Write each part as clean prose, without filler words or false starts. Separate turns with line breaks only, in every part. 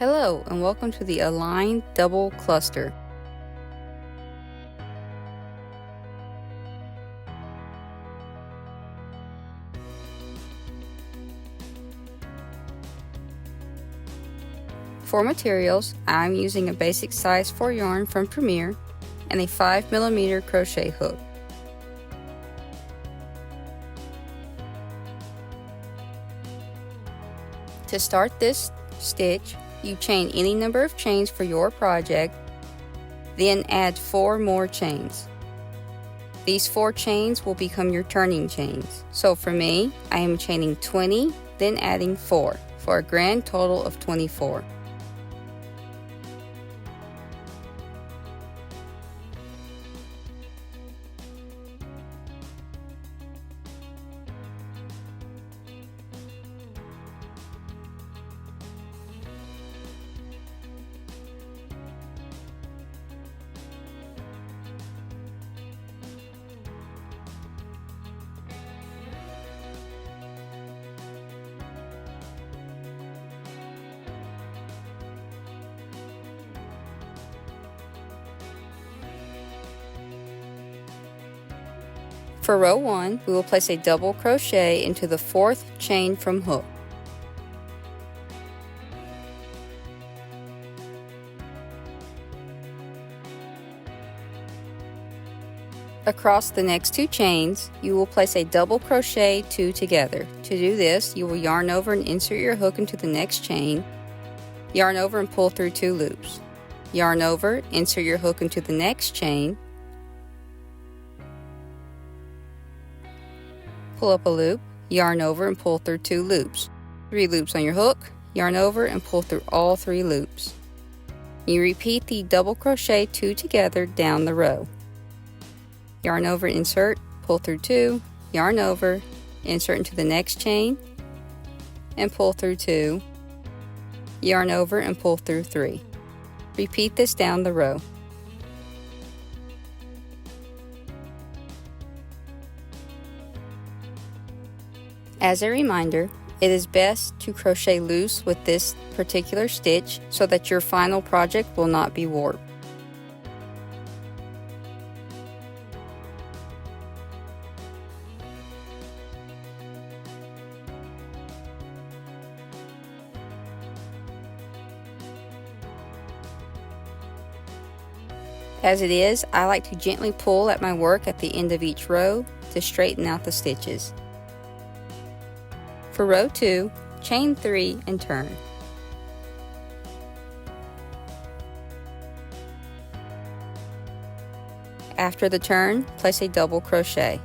Hello and welcome to the aligned double cluster. For materials, I'm using a basic size 4 yarn from Premier and a 5mm crochet hook. To start this stitch, you chain any number of chains for your project, then add 4 more chains. These 4 chains will become your turning chains. So for me, I am chaining 20, then adding 4 for a grand total of 24. For row 1, we will place a double crochet into the 4th chain from hook. Across the next 2 chains, you will place a double crochet 2 together. To do this, you will yarn over and insert your hook into the next chain, yarn over and pull through 2 loops. Yarn over, insert your hook into the next chain, pull up a loop, yarn over and pull through 2 loops. 3 loops on your hook, yarn over and pull through all 3 loops. You repeat the double crochet 2 together down the row. Yarn over, insert, pull through 2, yarn over, insert into the next chain, and pull through 2, yarn over and pull through 3. Repeat this down the row. As a reminder, it is best to crochet loose with this particular stitch so that your final project will not be warped. As it is, I like to gently pull at my work at the end of each row to straighten out the stitches. For row 2, chain 3 and turn. After the turn, place a double crochet.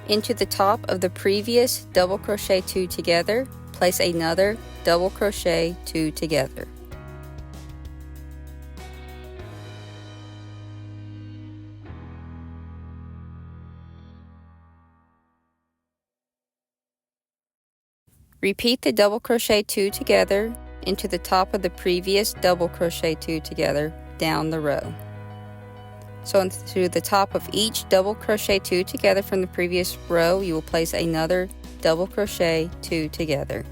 Into the top of the previous double crochet 2 together, place another double crochet 2 together. Repeat the double crochet 2 together into the top of the previous double crochet 2 together down the row. So into the top of each double crochet 2 together from the previous row, you will place another double crochet 2 together.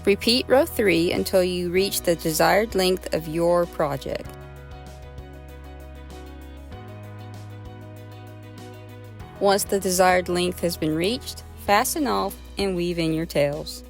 Repeat row 3 until you reach the desired length of your project. Once the desired length has been reached, fasten off and weave in your tails.